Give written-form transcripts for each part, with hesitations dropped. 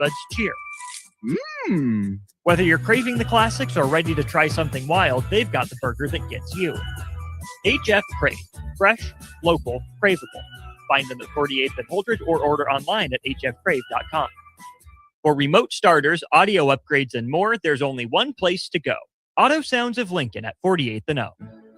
buds cheer. Mmm. Whether you're craving the classics or ready to try something wild, they've got the burger that gets you. HF Crave. Fresh, local, craveable. Find them at 48th and Holdridge or order online at hfcrave.com. For remote starters, audio upgrades, and more, there's only one place to go. Auto Sounds of Lincoln at 48th and O.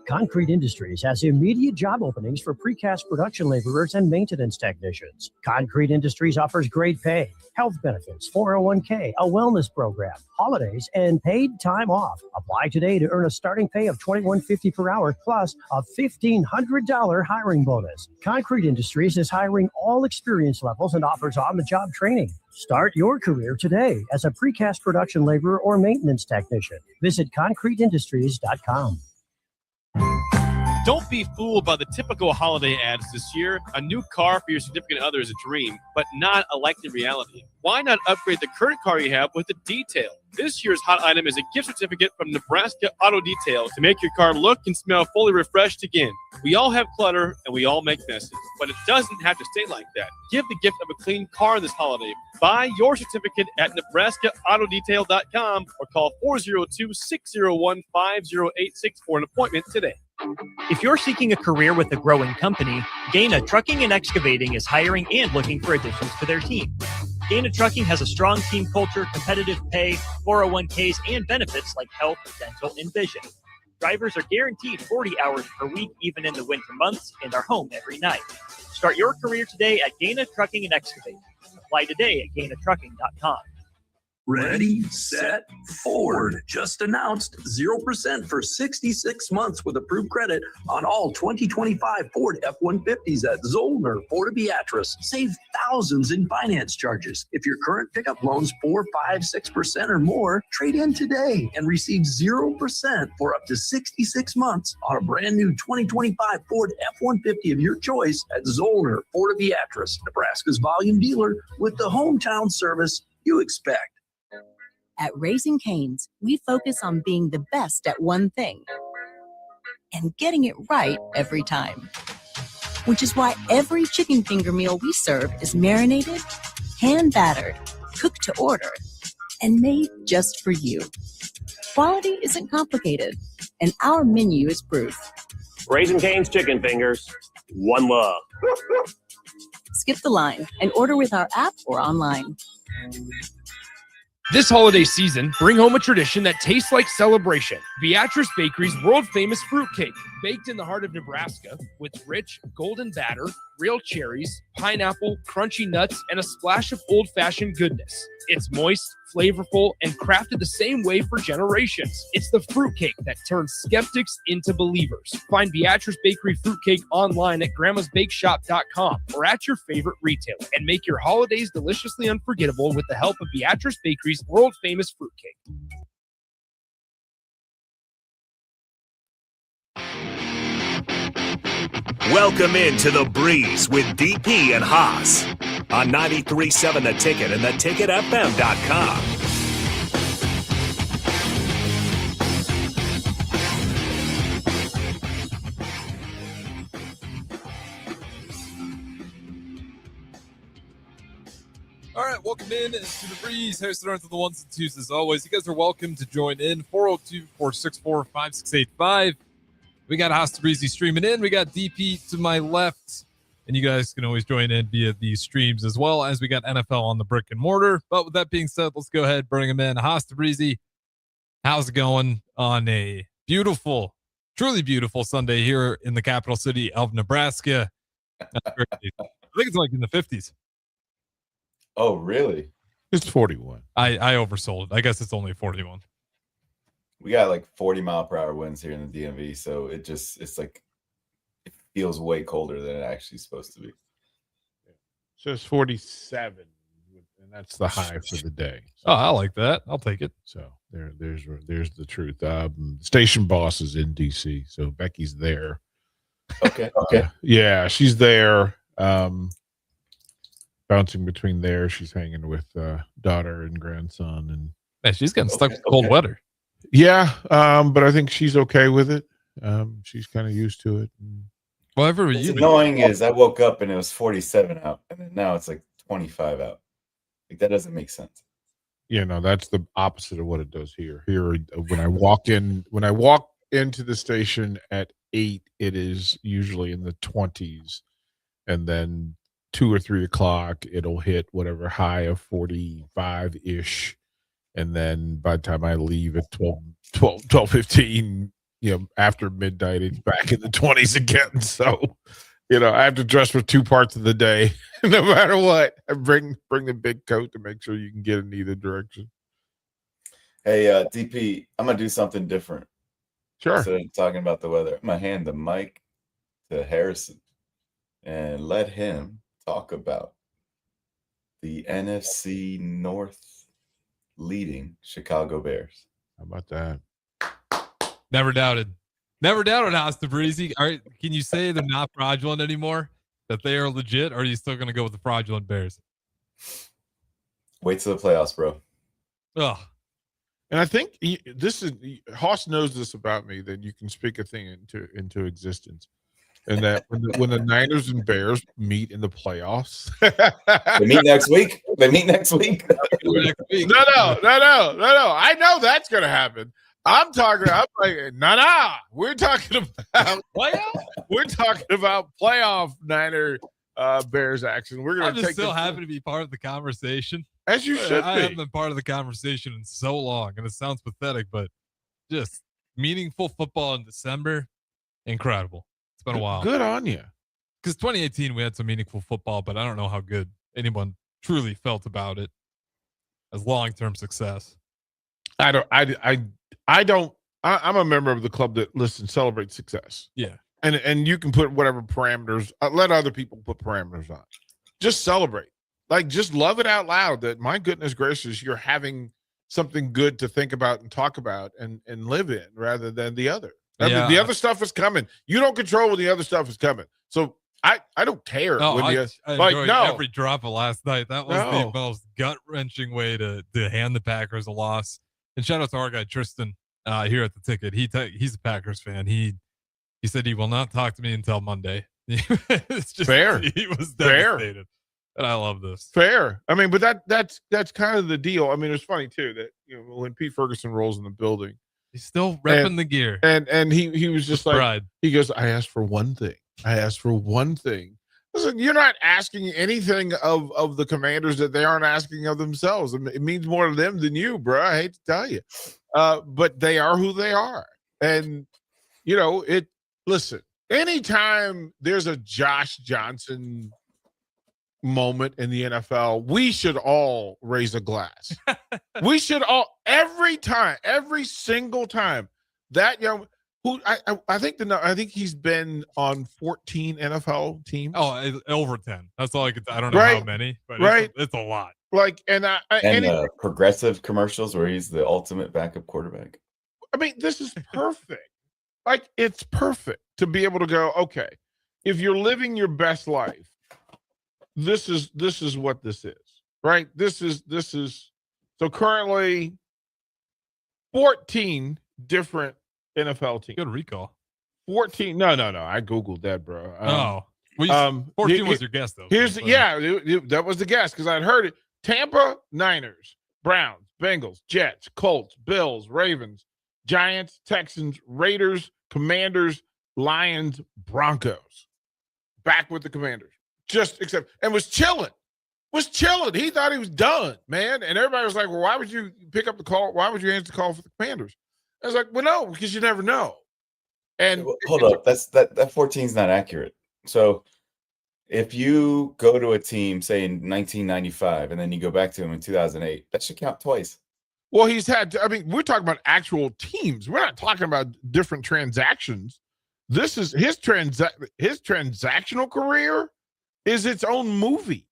Concrete Industries has immediate job openings for precast production laborers and maintenance technicians. Concrete Industries offers great pay, health benefits, 401k, a wellness program, holidays, and paid time off. Apply today to earn a starting pay of $21.50 per hour plus a $1,500 hiring bonus. Concrete Industries is hiring all experience levels and offers on-the-job training. Start your career today as a precast production laborer or maintenance technician. Visit concreteindustries.com. Don't be fooled by the typical holiday ads this year. A new car for your significant other is a dream, but not a likely reality. Why not upgrade the current car you have with a detail? This year's hot item is a gift certificate from Nebraska Auto Detail to make your car look and smell fully refreshed again. We all have clutter and we all make messes, but it doesn't have to stay like that. Give the gift of a clean car this holiday. Buy your certificate at NebraskaAutoDetail.com or call 402-601-5086 for an appointment today. If you're seeking a career with a growing company, Gaina Trucking and Excavating is hiring and looking for additions to their team. Gaina Trucking has a strong team culture, competitive pay, 401ks, and benefits like health, dental, and vision. Drivers are guaranteed 40 hours per week, even in the winter months, and are home every night. Start your career today at Gaina Trucking and Excavating. Apply today at GainaTrucking.com. Ready, set, forward. Just announced 0% for 66 months with approved credit on all 2025 Ford F-150s at Zollner, Ford Beatrice. Save thousands in finance charges. If your current pickup loan's 4, 5, 6% or more, trade in today and receive 0% for up to 66 months on a brand new 2025 Ford F-150 of your choice at Zollner, Ford Beatrice, Nebraska's volume dealer with the hometown service you expect. At Raising Cane's, we focus on being the best at one thing and getting it right every time. Which is why every chicken finger meal we serve is marinated, hand-battered, cooked to order, and made just for you. Quality isn't complicated, and our menu is proof. Raising Cane's chicken fingers, one love. Skip the line and order with our app or online. This holiday season, bring home a tradition that tastes like celebration. Beatrice Bakery's world-famous fruitcake, baked in the heart of Nebraska with rich, golden batter, real cherries, pineapple, crunchy nuts, and a splash of old-fashioned goodness. It's moist, flavorful, and crafted the same way for generations. It's the fruitcake that turns skeptics into believers. Find Beatrice Bakery fruitcake online at grandmasbakeshop.com or at your favorite retailer and make your holidays deliciously unforgettable with the help of Beatrice Bakery's world-famous fruitcake. Welcome into The Breeze with DP and Haas on 93.7 The Ticket and theticketfm.com. All right, welcome in to The Breeze. Hosted on to the ones and twos as always. You guys are welcome to join in. 402-464-5685. We got Haas Breezy streaming in. We got DP to my left. And you guys can always join in via these streams as well as we got NFL on the brick and mortar. But with that being said, let's go ahead, bring him in. Haas Breezy, how's it going on a beautiful, truly beautiful Sunday here in the capital city of Nebraska? I think it's like in the 50s. Oh, really? It's 41. I oversold it. I guess it's only 41. We got like 40-mile-per-hour winds here in the DMV, so it's like it feels way colder than it actually is supposed to be. So it's 47, and that's the high for the day. So, oh, I like that. I'll take it. So there's the truth. Station boss is in DC, so Becky's there. Okay. Yeah, she's there. Bouncing between there. She's hanging with daughter and grandson, and man, she's getting stuck with cold weather. Yeah, but I think she's okay with it. She's kind of used to it. Whatever. What's annoying is I woke up and it was 47 out, and then now it's like 25 out. Like, that doesn't make sense. That's the opposite of what it does here. Here, when I walk into the station at 8, it is usually in the 20s, and then 2 or 3 o'clock, it'll hit whatever high of 45 ish, and then by the time I leave at 12:15, after midnight, it's back in the 20s again. So, I have to dress for 2 parts of the day, no matter what. I bring the big coat to make sure you can get in either direction. Hey, DP, I'm gonna do something different. Sure. Instead of talking about the weather, I'm gonna hand the mic to Harrison and let him talk about the NFC North leading Chicago Bears. How about that? Never doubted House to Breezy. All right, can you say they're not fraudulent anymore? That they are legit, or are you still going to go with the fraudulent Bears? Wait till the playoffs, bro. Ugh. And I think Haas knows this about me, that you can speak a thing into existence, and that when the Niners and Bears meet in the playoffs, they meet next week. No. I know that's going to happen. I'm like, no. We're talking about playoff. We're talking about playoff Niner Bears action. We're going to take. Still happy to be part of the conversation, as you should. I haven't been part of the conversation in so long, and it sounds pathetic, but just meaningful football in December, incredible. It's been a while. Good on you. Because 2018 we had some meaningful football, but I don't know how good anyone truly felt about it as long-term success. I'm a member of the club that celebrates success. Yeah. And you can put whatever parameters, let other people put parameters on. Just celebrate. Like, just love it out loud that, my goodness gracious, you're having something good to think about and talk about and live in, rather than the other. The other stuff is coming. You don't control when the other stuff is coming. So I don't care. I enjoyed every drop of last night. That was the most gut-wrenching way to hand the Packers a loss. And shout out to our guy Tristan here at the ticket. He's a Packers fan. He said he will not talk to me until Monday. It's just fair. He was devastated. And I love this. Fair. I mean, but that's kind of the deal. I mean, it's funny too that when Pete Ferguson rolls in the building, he's still repping the gear. And he was just like, pride. He goes, I asked for one thing. Listen, you're not asking anything of the Commanders that they aren't asking of themselves. It means more to them than you, bro. I hate to tell you. But they are who they are. And, listen, anytime there's a Josh Johnson moment in the NFL, we should all raise a glass. We should all, every single time that young, who I think he's been on 14 NFL teams. Oh, over 10. That's all I could. I don't know how many, but it's a lot. Like, and progressive commercials where he's the ultimate backup quarterback. I mean, this is perfect. Like, it's perfect to be able to go, okay, if you're living your best life, this is what this is, right? This is so currently 14 different NFL teams. Good recall. 14. No. I Googled that, bro. 14 was your guess, though. That was the guess, because I'd heard it. Tampa, Niners, Browns, Bengals, Jets, Colts, Bills, Ravens, Giants, Texans, Raiders, Commanders, Lions, Broncos. Back with the Commanders. Was chilling. He thought he was done, man. And everybody was like, well, why would you pick up the call? Why would you answer the call for the Commanders? I was like, well, no, because you never know. And hold up, that 14 is not accurate. So if you go to a team, say in 1995, and then you go back to him in 2008, that should count twice. Well, we're talking about actual teams. We're not talking about different transactions. This is his transactional career is its own movie.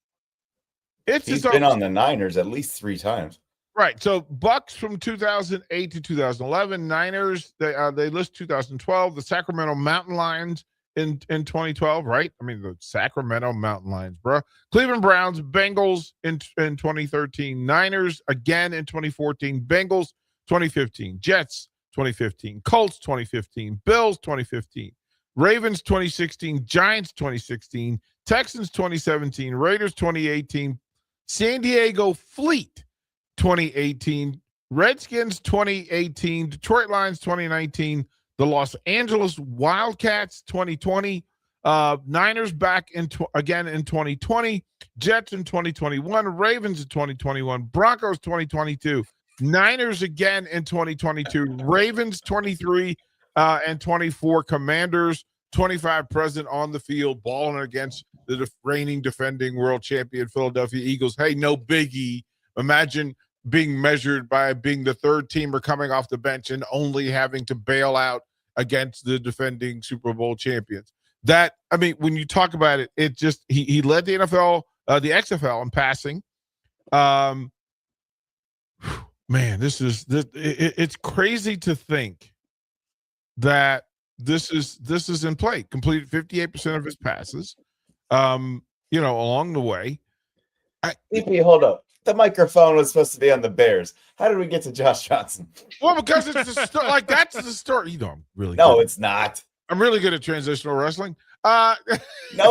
He's been on the Niners at least 3 times. Right. So Bucks from 2008 to 2011, Niners, they list 2012, the Sacramento Mountain Lions in 2012, right? I mean, the Sacramento Mountain Lions, bro. Cleveland Browns, Bengals in 2013, Niners again in 2014, Bengals 2015, Jets 2015, Colts 2015, Bills 2015, Ravens 2016, Giants 2016, Texans 2017, Raiders 2018, San Diego Fleet 2018, Redskins 2018, Detroit Lions 2019, the Los Angeles Wildcats 2020, Niners back again in 2020, Jets in 2021, Ravens in 2021, Broncos 2022, Niners again in 2022, Ravens 23 and 24, Commanders 25 present on the field, balling against the reigning defending world champion Philadelphia Eagles. Hey, no biggie. Imagine being measured by being the third teamer coming off the bench and only having to bail out against the defending Super Bowl champions. That, I mean, when you talk about it, it just, he led the NFL, the XFL in passing. Man, it's crazy to think that this is in play. Completed 58% of his passes, along the way. DP, hold up. The microphone was supposed to be on the Bears. How did we get to Josh Johnson? Well, because it's that's the story. I'm really no, good. It's not. I'm really good at transitional wrestling. No,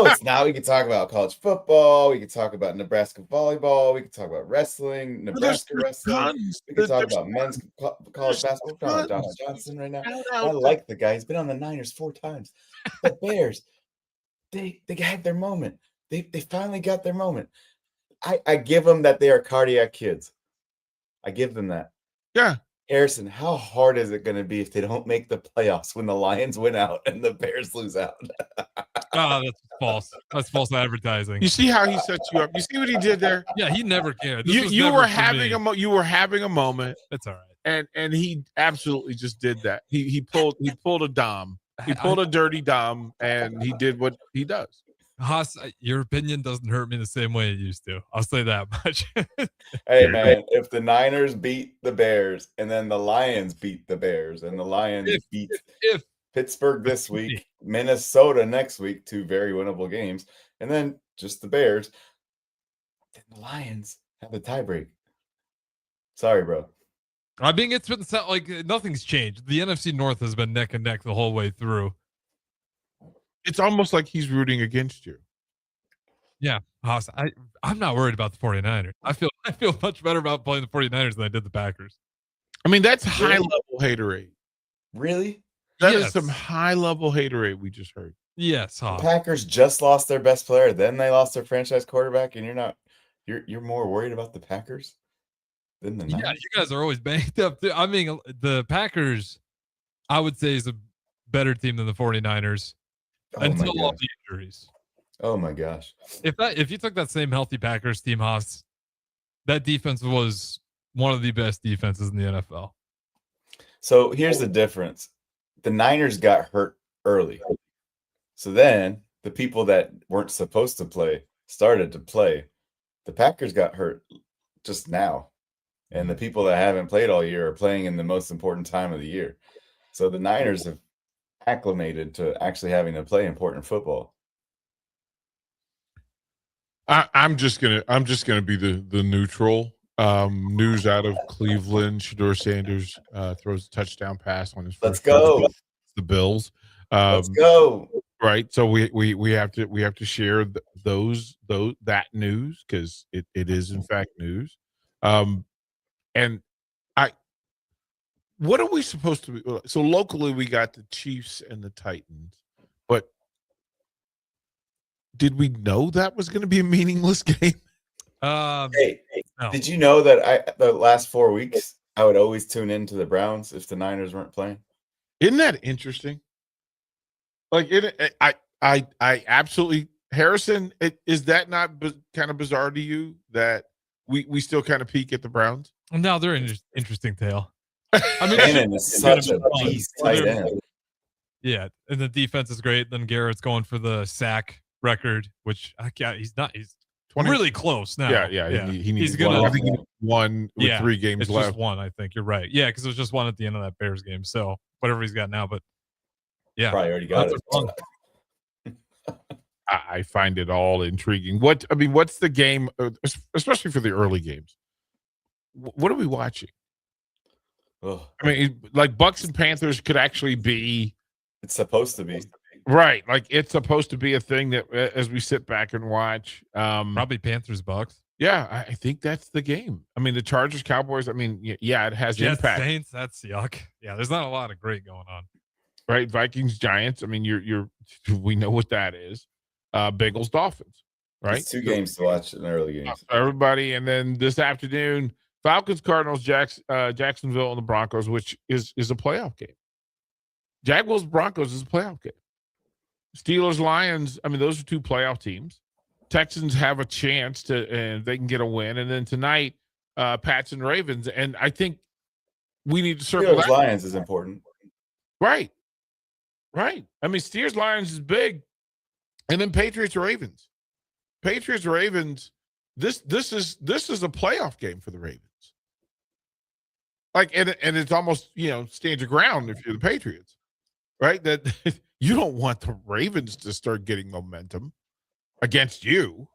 it's not. We can talk about college football. We can talk about Nebraska volleyball. We can talk about wrestling, Nebraska wrestling. We can talk about men's college basketball. We're talking about Josh Johnson right now. I like the guy. He's been on the Niners 4 times. The Bears, they had their moment. They finally got their moment. I give them that they are cardiac kids. I give them that. Yeah. Harrison, how hard is it going to be if they don't make the playoffs when the Lions win out and the Bears lose out? Oh, that's false. That's false advertising. You see how he sets you up? You see what he did there? Yeah, he never cared. You were having a moment. That's all right. And he absolutely just did that. He pulled a dom. He pulled a dirty dom, and he did what he does. Haas, your opinion doesn't hurt me the same way it used to. I'll say that much. Hey, man, if the Niners beat the Bears and then the Lions beat the Bears and the Lions beat Pittsburgh this week, Minnesota next week, 2 very winnable games, and then just the Bears, then the Lions have the tiebreak. Sorry, bro. I mean, it's been like nothing's changed. The NFC North has been neck and neck the whole way through. It's almost like he's rooting against you. Yeah, Haas, I'm not worried about the 49ers. I feel much better about playing the 49ers than I did the Packers. I mean, that's high-level haterade. Really? That is some high-level haterade we just heard. Yes, Haas. The Packers just lost their best player, then they lost their franchise quarterback, and you're more worried about the Packers than the Niners? Yeah, you guys are always banged up. I mean, the Packers, I would say, is a better team than the 49ers. Until all the injuries. Oh my gosh. If you took that same healthy Packers team, Haas, that defense was one of the best defenses in the NFL. So here's the difference. The Niners got hurt early. So then the people that weren't supposed to play started to play. The Packers got hurt just now. And the people that haven't played all year are playing in the most important time of the year. So the Niners have acclimated to actually having to play important football. I'm just gonna be the neutral. News out of Cleveland: Shedeur Sanders throws a touchdown pass on his first. Let's go. The Bills. Let's go. Right. So we have to share that news because it is in fact news. And what are we supposed to be? So locally, we got the Chiefs and the Titans, but did we know that was going to be a meaningless game? Hey, did you know that the last 4 weeks I would always tune into the Browns if the Niners weren't playing? Isn't that interesting? Like I absolutely, Harrison. Is that not kind of bizarre to you that we still kind of peek at the Browns? No, they're an interesting tale. I mean, Cannon is such a beast tight end. Yeah, and the defense is great. Then Garrett's going for the sack record, which he's not. He's 20, really close now. Yeah. He needs one. I think he needs one with 3 games it's left. Just one, I think you're right. Yeah, because it was just one at the end of that Bears game. So whatever he's got now, but yeah, probably already got it. I find it all intriguing. What's the game, especially for the early games? What are we watching? Ugh. I mean, like Bucks and Panthers could actually be. It's supposed to be. Right. Like it's supposed to be a thing that as we sit back and watch. Probably Panthers Bucks. Yeah, I think that's the game. I mean, the Chargers, Cowboys. I mean, yeah, it has Jets, impact. Saints, that's yuck. Yeah, there's not a lot of great going on. Right, Vikings, Giants. I mean, we know what that is. Bengals, Dolphins. Right, There's two games to watch in the early games. Everybody, and then this afternoon, Falcons, Cardinals, Jacksonville, and the Broncos, which is a playoff game. Jaguars, Broncos is a playoff game. Steelers, Lions. I mean, those are two playoff teams. Texans have a chance and they can get a win. And then tonight, Pats and Ravens. And I think we need to circle that. Lions is important. Right. I mean, Steelers, Lions is big. And then Patriots, Ravens. Patriots, Ravens. This is a playoff game for the Ravens. Like, and it's almost, stand your ground if you're the Patriots. Right? That you don't want the Ravens to start getting momentum against you,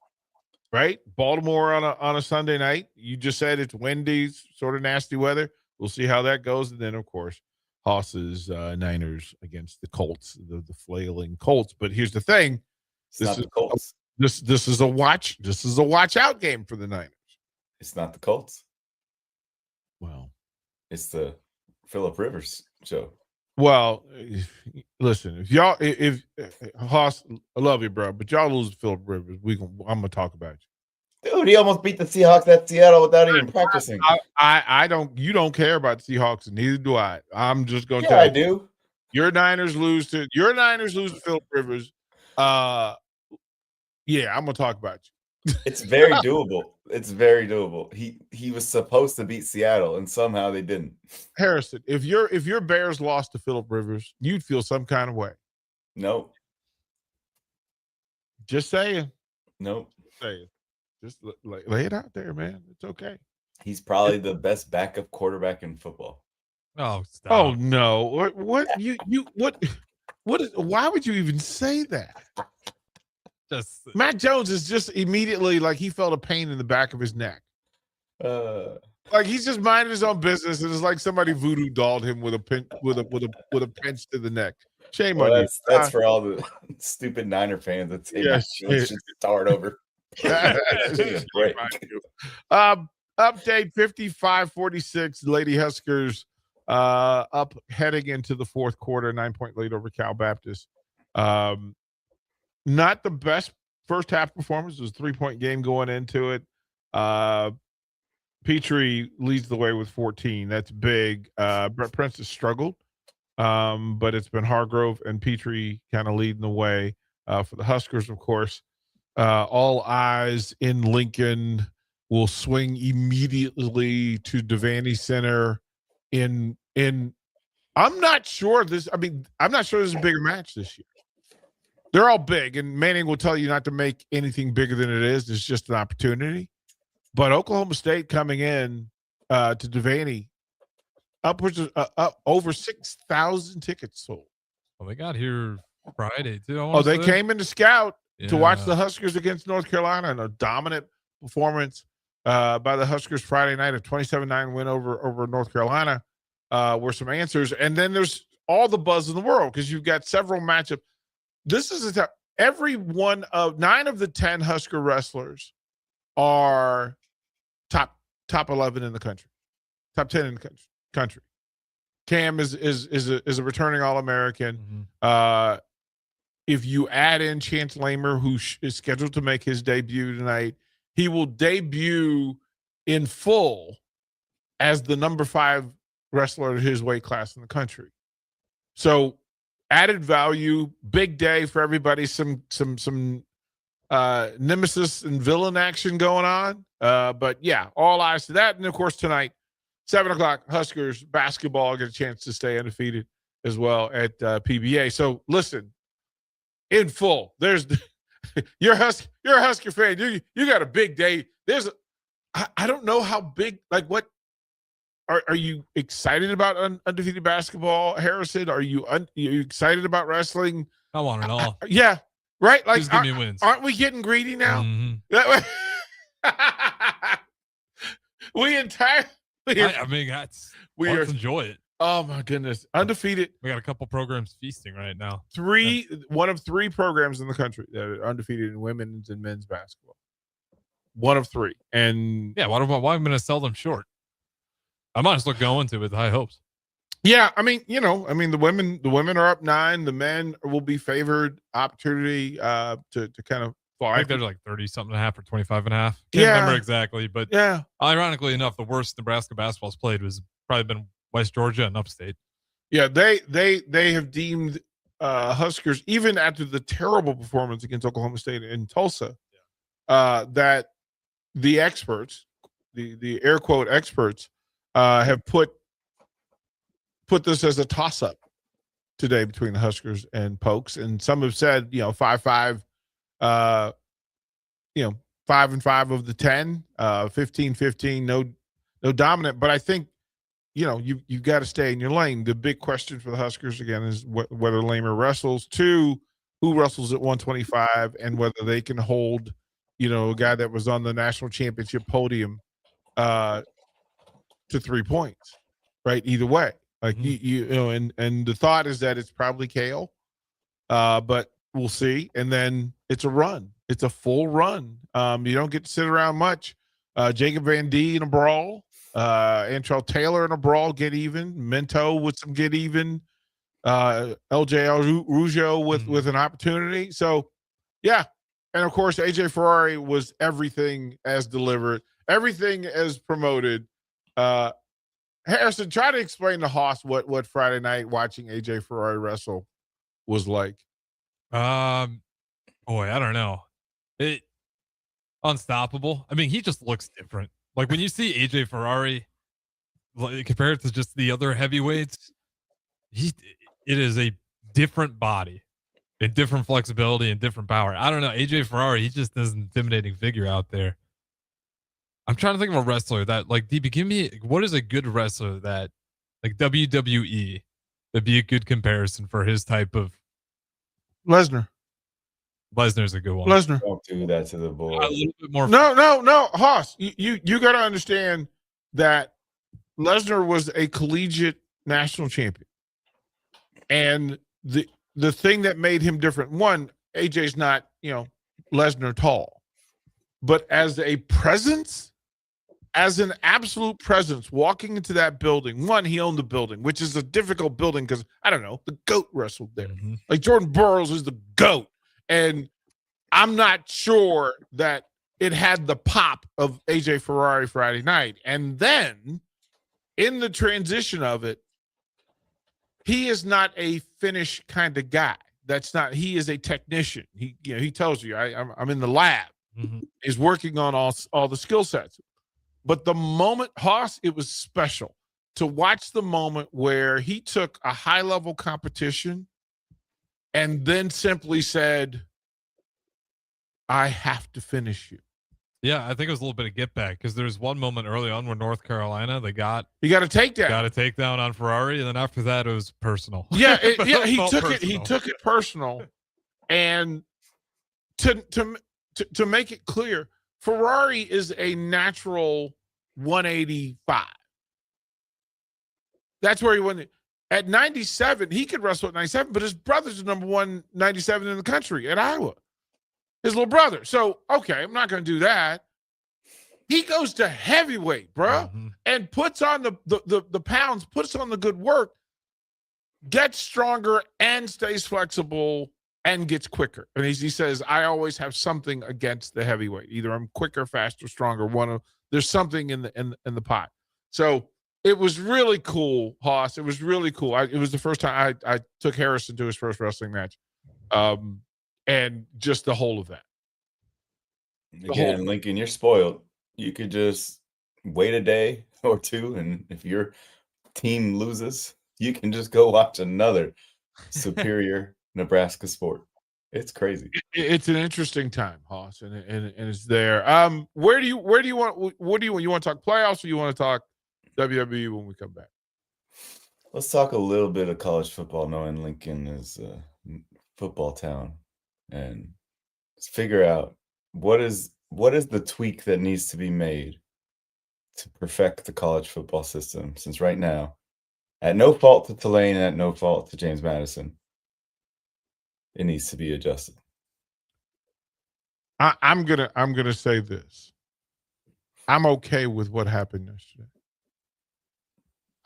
right? Baltimore on a Sunday night. You just said it's windy, sort of nasty weather. We'll see how that goes. And then, of course, Haas's Niners against the Colts, the flailing Colts. But here's the thing: this is a watch out game for the Niners. It's not the Colts. Well, it's the Phillip Rivers show. Well, listen, if Haas, I love you, bro, but y'all lose to Phillip Rivers, I'm gonna talk about you. Dude, he almost beat the Seahawks at Seattle without even practicing. I don't. You don't care about the Seahawks, and neither do I. I'm just gonna tell you. I do. Your Niners lose to Phillip Rivers. Yeah, I'm gonna talk about you. It's very doable. It's very doable. He was supposed to beat Seattle, and somehow they didn't. Harrison, if your Bears lost to Phillip Rivers, you'd feel some kind of way. No. Just saying. No. Saying. Just lay it out there, man. It's okay. He's probably the best backup quarterback in football. Oh, stop. Oh no! What why would you even say that? Mac Jones is just immediately like he felt a pain in the back of his neck. Like he's just minding his own business, and it's like somebody voodoo dolled him with a pinch to the neck. Shame on you. That's for all the stupid Niner fans that say let's just start over. Great. Update 55-46. Lady Huskers up heading into the fourth quarter, 9-point lead over Cal Baptist. Not the best first half performance. It was a 3-point game going into it. Petrie leads the way with 14. That's big. Brett Prince has struggled, but it's been Hargrove and Petrie kind of leading the way for the Huskers, of course. All eyes in Lincoln will swing immediately to Devaney Center. I'm not sure this is a bigger match this year. They're all big, and Manning will tell you not to make anything bigger than it is. It's just an opportunity. But Oklahoma State coming in to Devaney, upwards of up over 6,000 tickets sold. Well, they got here Friday too. They came in to scout to watch the Huskers against North Carolina, and a dominant performance by the Huskers Friday night, a 27-9 win over North Carolina. Were some answers, and then there's all the buzz in the world because you've got several matchups. This is every one of 9 of the 10 Husker wrestlers are top 11 in the country, top 10 in the country. Cam is a returning All-American. Mm-hmm. If you add in Chance Lamer, who is scheduled to make his debut tonight, he will debut in full as the number 5 wrestler in his weight class in the country. So added value, big day for everybody. Some nemesis and villain action going on. But yeah, all eyes to that. And of course tonight, 7:00 Huskers basketball get a chance to stay undefeated as well at PBA. So listen, in full, there's you're a Husker fan. You got a big day. I don't know how big. Like what are you excited about undefeated basketball, Harrison? Are you excited about wrestling? I want it all. Yeah, right. Like just give me wins. Aren't we getting greedy now? Mm-hmm. We entirely. I mean, let's enjoy it. Oh my goodness, undefeated. We got a couple programs feasting right now. One of 3 programs in the country that are undefeated in women's and men's basketball. one of three. And Yeah, why am I going to sell them short? I might as well go into it with high hopes. yeah, I mean, the women are up 9. The men will be favored. Opportunity to kind of I fly. think they're like 30 something and a half or 25 and a half. Can't Yeah. remember exactly, but Yeah. ironically enough, the worst Nebraska basketball's played was probably been West Georgia and Upstate. Yeah, they have deemed Huskers, even after the terrible performance against Oklahoma State and Tulsa, that the experts, the air quote experts, have put this as a toss-up today between the Huskers and Pokes. And some have said, 5-5, 5-5 of the 10, 15-15, no dominant. But I think, you've got to stay in your lane. The big question for the Huskers, again, is whether Lamer wrestles. 2, who wrestles at 125, and whether they can hold, a guy that was on the national championship podium to 3 points, right? Either way. Like, and the thought is that it's probably Kale, but we'll see. And then it's a run. It's a full run. You don't get to sit around much. Jacob Van D in a brawl. Antrell Taylor in a brawl, get even. Minto with some get even. LJ Rougeau with an opportunity. So, yeah. And, of course, AJ Ferrari was everything as delivered, everything as promoted. Harrison, try to explain to Haas what Friday night watching AJ Ferrari wrestle was like. Boy, I don't know. Unstoppable. I mean, he just looks different. Like when you see AJ Ferrari, compared to just the other heavyweights, it is a different body, and different flexibility and different power. I don't know. AJ Ferrari, he just is an intimidating figure out there. I'm trying to think of a wrestler that, like, DB, give me, what is a good wrestler that, like, WWE, that'd be a good comparison for his type of. Lesnar. Lesnar's a good one. Lesnar. Don't do that to the boy. A little bit more. No, Haas. You got to understand that Lesnar was a collegiate national champion, and the thing that made him different. One, AJ's not Lesnar tall, but as a presence. As an absolute presence walking into that building, one, he owned the building, which is a difficult building because, I don't know, the GOAT wrestled there. Mm-hmm. Like Jordan Burroughs is the GOAT. And I'm not sure that it had the pop of AJ Ferrari Friday night. And then in the transition of it, he is not a finish kind of guy. He is a technician. He tells you, I'm in the lab. Mm-hmm. He's working on all the skill sets. But the moment, Haas, it was special to watch the moment where he took a high-level competition and then simply said, I have to finish you. Yeah, I think it was a little bit of get back because there's one moment early on where North Carolina, he got a takedown on Ferrari, and then after that, it was personal. Yeah, he took it personal. And to make it clear, Ferrari is a natural 185. That's where he went. At 97, he could wrestle at 97, but his brother's the number 197 in the country at Iowa. His little brother. So, okay, I'm not going to do that. He goes to heavyweight, bro, and puts on the pounds, puts on the good work, gets stronger and stays flexible and gets quicker. And he says, I always have something against the heavyweight. Either I'm quicker, faster, stronger. There's something in the pot. So it was really cool, Haas. It was really cool. It was the first time I took Harrison to his first wrestling match. And just the whole of that. Again, Lincoln, you're spoiled. You could just wait a day or two, and if your team loses, you can just go watch another superior Nebraska sport. It's crazy. It's an interesting time, Haas, and it's there. What do you want? You want to talk playoffs, or you want to talk WWE when we come back? Let's talk a little bit of college football, knowing Lincoln is a football town, and let's figure out what is the tweak that needs to be made to perfect the college football system. Since right now, at no fault to Tulane and at no fault to James Madison, it needs to be adjusted. I'm gonna say this. I'm okay with what happened yesterday.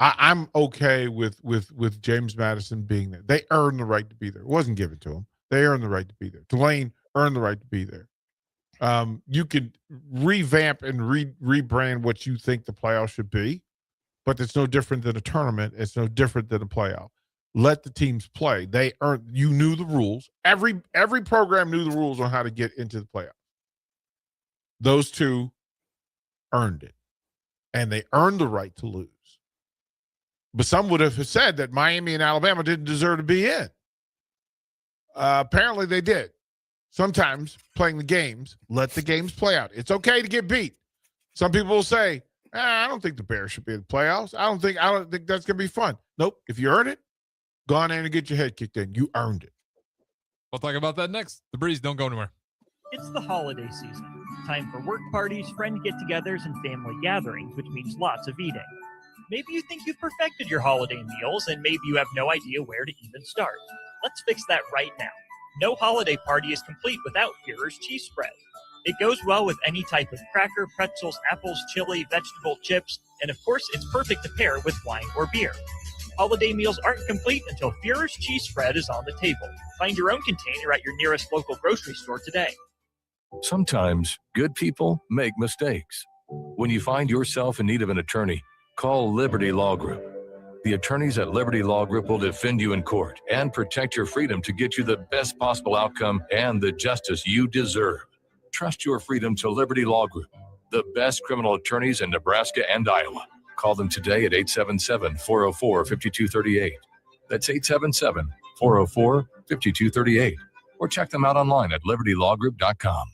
I'm okay with James Madison being there. They earned the right to be there. It wasn't given to them. They earned the right to be there. Tulane earned the right to be there. You could revamp and rebrand what you think the playoff should be, but it's no different than a tournament. It's no different than a playoff. Let the teams play. They earned. You knew the rules. Every program knew the rules on how to get into the playoff. Those two earned it, and they earned the right to lose. But some would have said that Miami and Alabama didn't deserve to be in. Apparently they did. Sometimes playing the games, let the games play out. It's okay to get beat. Some people will say, I don't think the Bears should be in the playoffs. I don't think that's going to be fun. Nope. If you earn it, go on in and get your head kicked in. You earned it. We'll talk about that next. The Breeze, don't go anywhere. It's the holiday season. Time for work parties, friend get-togethers, and family gatherings, which means lots of eating. Maybe you think you've perfected your holiday meals, and maybe you have no idea where to even start. Let's fix that right now. No holiday party is complete without Führer's cheese spread. It goes well with any type of cracker, pretzels, apples, chili, vegetable, chips, and of course, it's perfect to pair with wine or beer. Holiday meals aren't complete until Führer's cheese spread is on the table. Find your own container at your nearest local grocery store today. Sometimes good people make mistakes. When you find yourself in need of an attorney, call Liberty Law Group. The attorneys at Liberty Law Group will defend you in court and protect your freedom to get you the best possible outcome and the justice you deserve. Trust your freedom to Liberty Law Group, the best criminal attorneys in Nebraska and Iowa. Call them today at 877-404-5238. That's 877-404-5238. Or check them out online at libertylawgroup.com.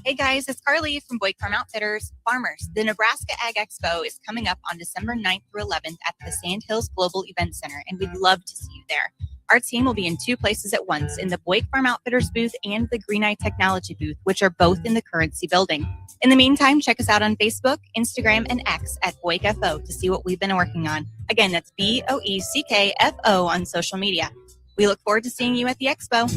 Hey guys, it's Carly from Boyd Farm Outfitters. Farmers, the Nebraska Ag Expo is coming up on December 9th through 11th at the Sand Hills Global Event Center, and we'd love to see you there. Our team will be in two places at once, in the Boyd Farm Outfitters booth and the Green Eye Technology booth, which are both in the Currency building. In the meantime, check us out on Facebook, Instagram, and X at BoydFO to see what we've been working on. Again, that's BOECKFO on social media. We look forward to seeing you at the Expo.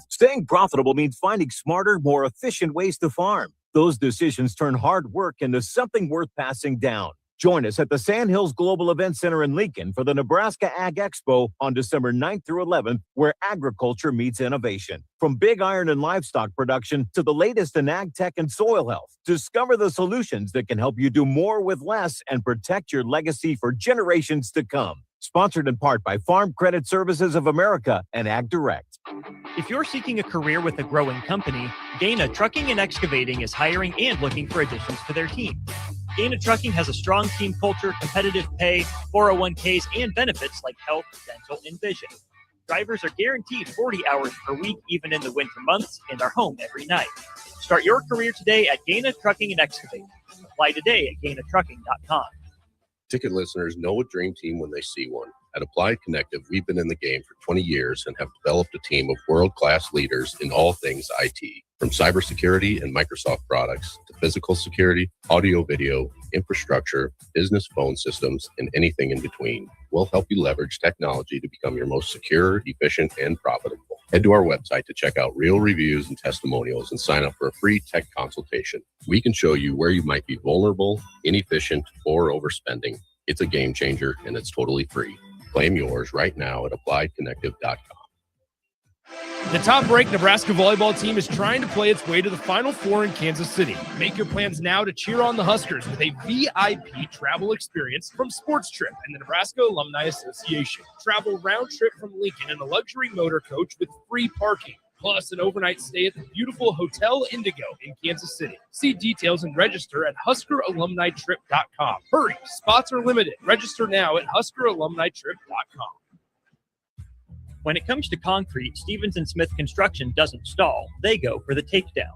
Staying profitable means finding smarter, more efficient ways to farm. Those decisions turn hard work into something worth passing down. Join us at the Sand Hills Global Event Center in Lincoln for the Nebraska Ag Expo on December 9th through 11th, where agriculture meets innovation. From big iron and livestock production to the latest in ag tech and soil health, discover the solutions that can help you do more with less and protect your legacy for generations to come. Sponsored in part by Farm Credit Services of America and Ag Direct. If you're seeking a career with a growing company, Gaina Trucking and Excavating is hiring and looking for additions to their team. Gaina Trucking has a strong team culture, competitive pay, 401ks, and benefits like health, dental, and vision. Drivers are guaranteed 40 hours per week, even in the winter months, and are home every night. Start your career today at Gaina Trucking and Excavating. Apply today at GainaTrucking.com. Ticket listeners know a dream team when they see one. At Applied Connective, we've been in the game for 20 years and have developed a team of world-class leaders in all things IT. From cybersecurity and Microsoft products to physical security, audio-video, infrastructure, business phone systems, and anything in between. We'll help you leverage technology to become your most secure, efficient, and profitable. Head to our website to check out real reviews and testimonials and sign up for a free tech consultation. We can show you where you might be vulnerable, inefficient, or overspending. It's a game changer, and it's totally free. Claim yours right now at appliedconnective.com. The top-ranked Nebraska volleyball team is trying to play its way to the Final Four in Kansas City. Make your plans now to cheer on the Huskers with a VIP travel experience from Sports Trip and the Nebraska Alumni Association. Travel round trip from Lincoln in a luxury motor coach with free parking, plus an overnight stay at the beautiful Hotel Indigo in Kansas City. See details and register at HuskerAlumniTrip.com. Hurry, spots are limited. Register now at HuskerAlumniTrip.com. When it comes to concrete, Stevens & Smith Construction doesn't stall. They go for the takedown.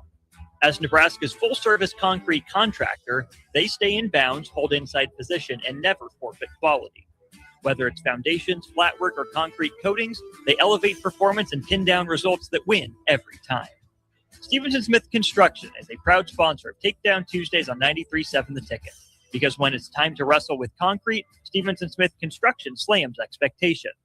As Nebraska's full-service concrete contractor, they stay in bounds, hold inside position, and never forfeit quality. Whether it's foundations, flatwork, or concrete coatings, they elevate performance and pin down results that win every time. Stevens & Smith Construction is a proud sponsor of Takedown Tuesdays on 93.7 The Ticket. Because when it's time to wrestle with concrete, Stevens & Smith Construction slams expectations.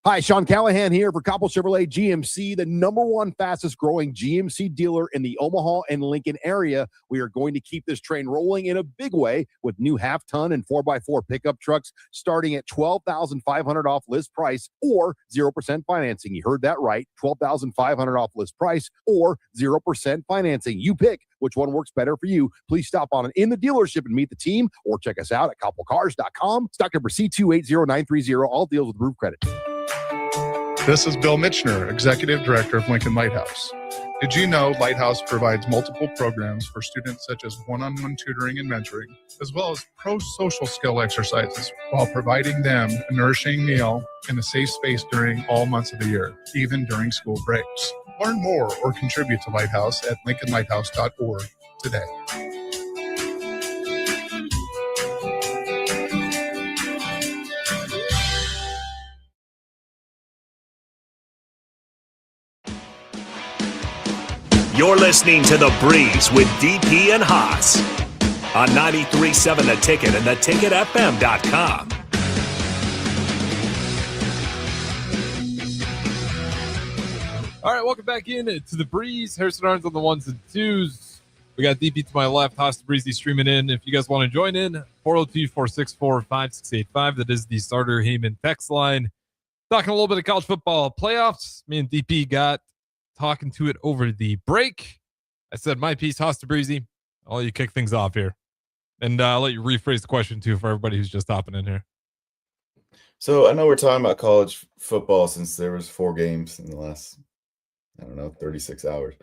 Hi, Sean Callahan here for Coppell Chevrolet GMC, the #1 fastest growing GMC dealer in the Omaha and Lincoln area. We are going to keep this train rolling in a big way with new half-ton and 4x4 pickup trucks starting at $12,500 off list price or 0% financing. You heard that right, $12,500 off list price or 0% financing. You pick which one works better for you. Please stop on in the dealership and meet the team or check us out at coppellcars.com. Stock number C280930. All deals with roof credit. This is Bill Mitchner, Executive Director of Lincoln Lighthouse. Did you know Lighthouse provides multiple programs for students such as one-on-one tutoring and mentoring, as well as pro-social skill exercises, while providing them a nourishing meal and a safe space during all months of the year, even during school breaks? Learn more or contribute to Lighthouse at lincolnlighthouse.org today. You're listening to The Breeze with DP and Haas on 93.7 The Ticket and theticketfm.com. All right, welcome back in to The Breeze. Harrison Arns on the ones and twos. We got DP to my left, Haas the Breezy streaming in. If you guys want to join in, 402-464-5685. That is the Starter Heyman text line. Talking a little bit of college football playoffs. Me and DP got talking to it over the break. I said my piece, Haas the Breezy. I'll let you kick things off here. And I'll let you rephrase the question, too, for everybody who's just hopping in here. So I know we're talking about college football since there was 4 games in the last, 36 hours.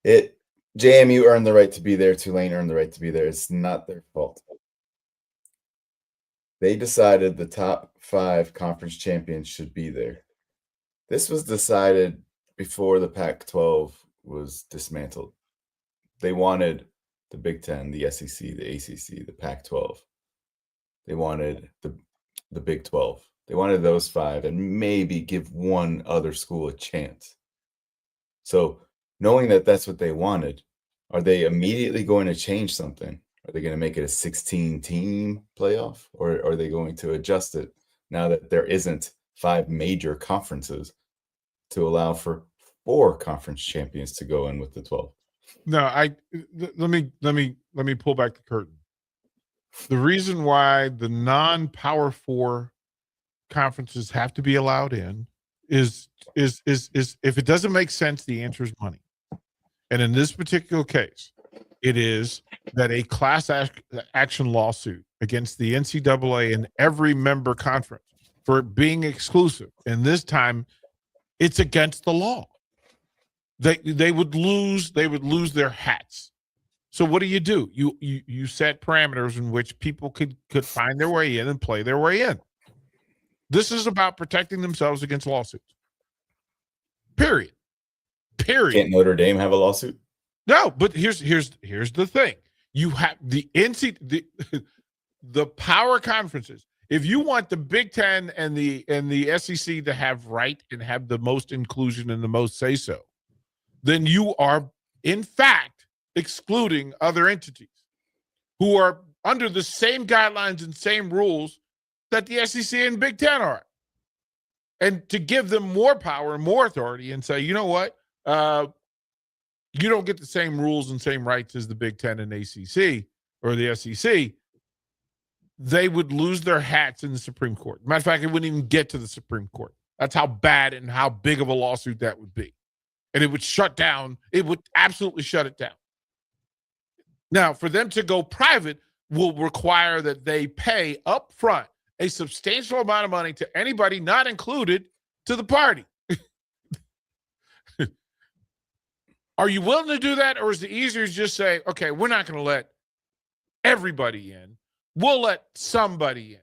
JMU earned the right to be there. Tulane earned the right to be there. It's not their fault. They decided the top 5 conference champions should be there. This was decided before the Pac-12 was dismantled. They wanted the Big Ten, the SEC, the ACC, the Pac-12. They wanted the Big 12. They wanted those 5 and maybe give one other school a chance. So knowing that that's what they wanted, are they immediately going to change something? Are they going to make it a 16-team playoff? Or are they going to adjust it now that there isn't 5 major conferences to allow for 4 conference champions to go in with the 12? No, let me pull back the curtain. The reason why the non-Power 4 conferences have to be allowed in is if it doesn't make sense, the answer is money. And in this particular case, it is that a class action lawsuit against the NCAA and every member conference for being exclusive, and this time it's against the law. They would lose their hats. So what do? You set parameters in which people could find their way in and play their way in. This is about protecting themselves against lawsuits. Period. Can't Notre Dame have a lawsuit? No, but here's the thing. You have the power conferences. If you want the Big Ten and the SEC to have right and have the most inclusion and the most say so, then you are in fact excluding other entities who are under the same guidelines and same rules that the SEC and Big Ten are. And to give them more power and more authority and say, you know what, you don't get the same rules and same rights as the Big Ten and ACC or the SEC, they would lose their hats in the Supreme Court. Matter of fact, it wouldn't even get to the Supreme Court. That's how bad and how big of a lawsuit that would be. And it would shut down. It would absolutely shut it down. Now, for them to go private will require that they pay up front a substantial amount of money to anybody not included to the party. Are you willing to do that? Or is it easier to just say, okay, we're not going to let everybody in. We'll let somebody in.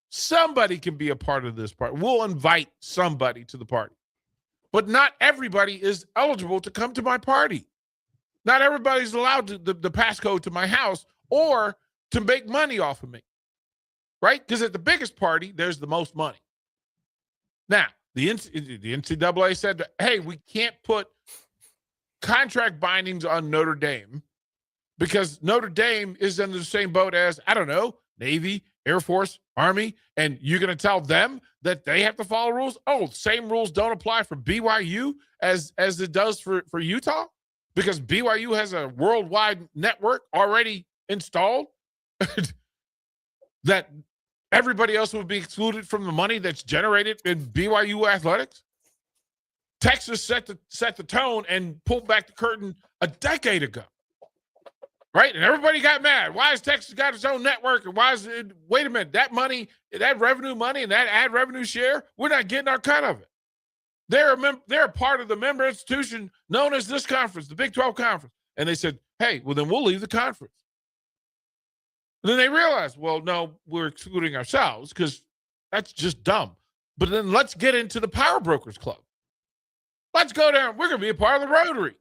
Somebody can be a part of this party. We'll invite somebody to the party. But not everybody is eligible to come to my party. Not everybody's allowed the passcode to my house or to make money off of me. Right? Because at the biggest party, there's the most money. Now, the NCAA said, hey, we can't put contract bindings on Notre Dame because Notre Dame is in the same boat as, I don't know, Navy, Air Force, Army, and you're going to tell them that they have to follow rules? Oh, same rules don't apply for BYU as it does for Utah? Because BYU has a worldwide network already installed that everybody else would be excluded from the money that's generated in BYU athletics? Texas set the tone and pulled back the curtain a decade ago. Right? And everybody got mad. Why has Texas got its own network? And why is it, wait a minute, that money, that revenue money and that ad revenue share, we're not getting our cut of it. They're a part of the member institution known as this conference, the Big 12 Conference. And they said, hey, well, then we'll leave the conference. And then they realized, well, no, we're excluding ourselves because that's just dumb. But then let's get into the Power Brokers Club. Let's go down. We're going to be a part of the Rotary.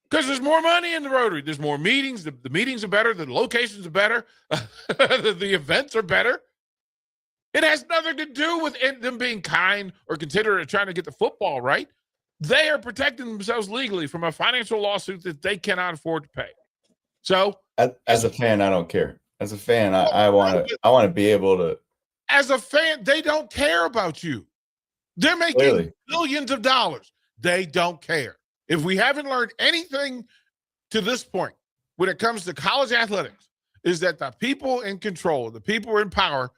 Because there's more money in the Rotary. There's more meetings. The meetings are better. The locations are better. The events are better. It has nothing to do with them being kind or considerate or trying to get the football right. They are protecting themselves legally from a financial lawsuit that they cannot afford to pay. So, as a fan, I don't care. As a fan, I want to be able to. As a fan, they don't care about you. They're making billions of dollars. They don't care. If we haven't learned anything to this point when it comes to college athletics, is that the people in control, the people in power,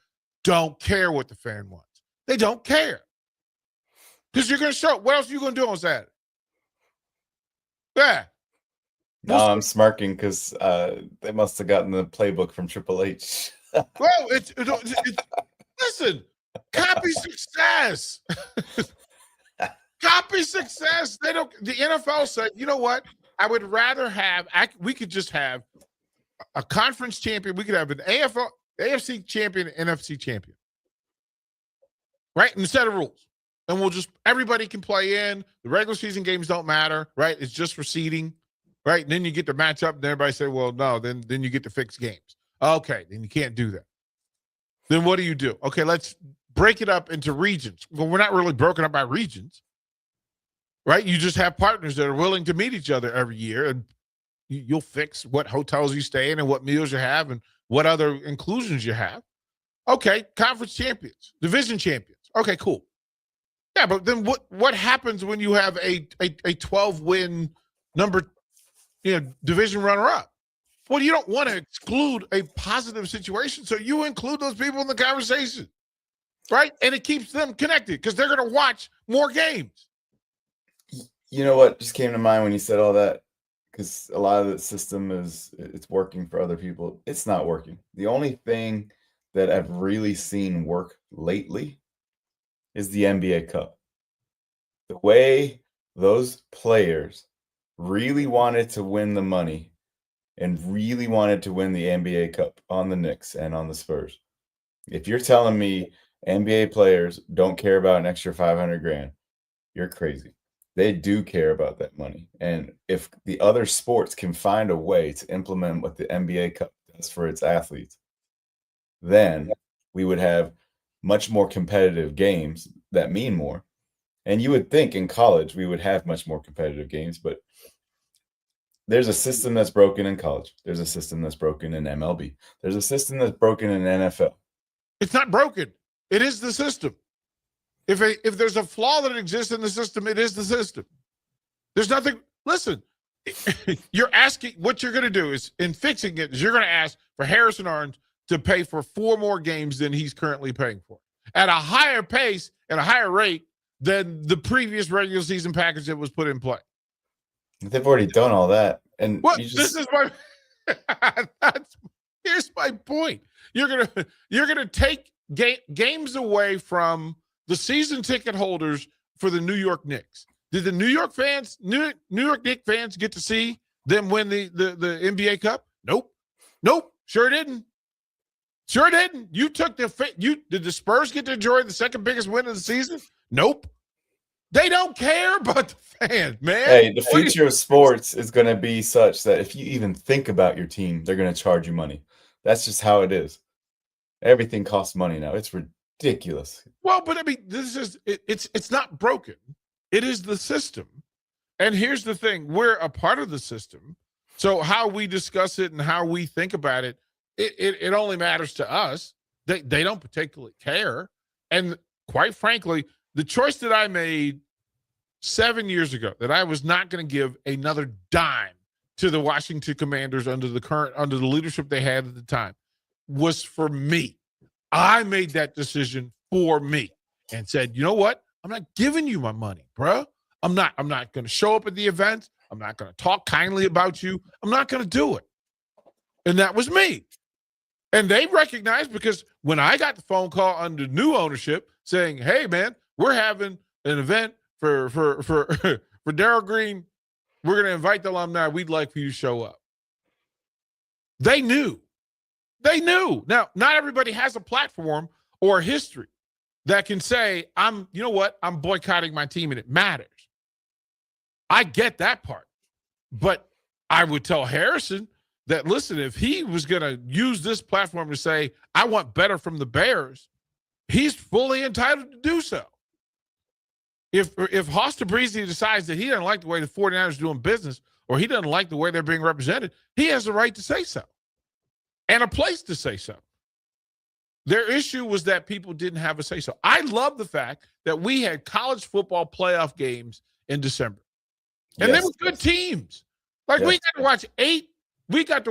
don't care what the fan wants. They don't care. Because you're going to show. What else are you going to do on Saturday? Yeah. No, I'm smirking because they must have gotten the playbook from Triple H. Well, it's listen, copy success. Copy success. The NFL said, you know what? I would rather we could just have a conference champion. We could have an AFC champion, NFC champion. Right? Instead of rules. And everybody can play in. The regular season games don't matter, right? It's just for seeding, right? And then you get to match up and everybody say, well, no, then you get to fix games. Okay, then you can't do that. Then what do? Okay, let's break it up into regions. Well, we're not really broken up by regions. Right? You just have partners that are willing to meet each other every year, and you'll fix what hotels you stay in and what meals you have and what other inclusions you have. Okay, conference champions, division champions. Okay, cool. Yeah, but then what happens when you have a 12-win division runner-up? Well, you don't want to exclude a positive situation, so you include those people in the conversation, right? And it keeps them connected because they're going to watch more games. You know what just came to mind when you said all that? Because a lot of the system it's working for other people. It's not working. The only thing that I've really seen work lately is the NBA Cup. The way those players really wanted to win the money and really wanted to win the NBA Cup on the Knicks and on the Spurs. If you're telling me NBA players don't care about an extra $500,000, you're crazy. They do care about that money. And if the other sports can find a way to implement what the NBA Cup does for its athletes, then we would have much more competitive games that mean more. And you would think in college we would have much more competitive games, but there's a system that's broken in college. There's a system that's broken in MLB. There's a system that's broken in NFL. It's not broken. It is the system. If there's a flaw that exists in the system, it is the system. There's nothing. Listen, you're asking what you're going to do is in fixing it is you're going to ask for Harrison Orange to pay for 4 more games than he's currently paying for at a higher pace and a higher rate than the previous regular season package that was put in play. They've already done all that. And this is my here's my point. You're gonna take games away from the season ticket holders for the New York Knicks. Did the New York Knicks fans get to see them win the NBA Cup? Nope. Sure didn't. You took did the Spurs get to enjoy the second biggest win of the season? Nope. They don't care about the fans, man. Hey, the future of sports is going to be such that if you even think about your team, they're going to charge you money. That's just how it is. Everything costs money now. It's ridiculous. Well, but I mean, it's not broken. It is the system. And here's the thing. We're a part of the system. So how we discuss it and how we think about it it only matters to us. They don't particularly care. And quite frankly, the choice that I made 7 years ago, that I was not going to give another dime to the Washington Commanders under the leadership they had at the time, was for me. I made that decision for me and said, you know what? I'm not giving you my money, bro. I'm not going to show up at the event. I'm not going to talk kindly about you. I'm not going to do it. And that was me. And they recognized, because when I got the phone call under new ownership saying, hey, man, we're having an event for Darrell Green. We're going to invite the alumni. We'd like for you to show up. They knew. They knew. Now, not everybody has a platform or a history that can say, you know what? I'm boycotting my team and it matters. I get that part. But I would tell Harrison that, listen, if he was going to use this platform to say, I want better from the Bears, he's fully entitled to do so. If Hoster Breezy decides that he doesn't like the way the 49ers are doing business, or he doesn't like the way they're being represented, he has the right to say so and a place to say so. Their issue was that people didn't have a say so. I love the fact that we had college football playoff games in December. And they were good teams. Like we got to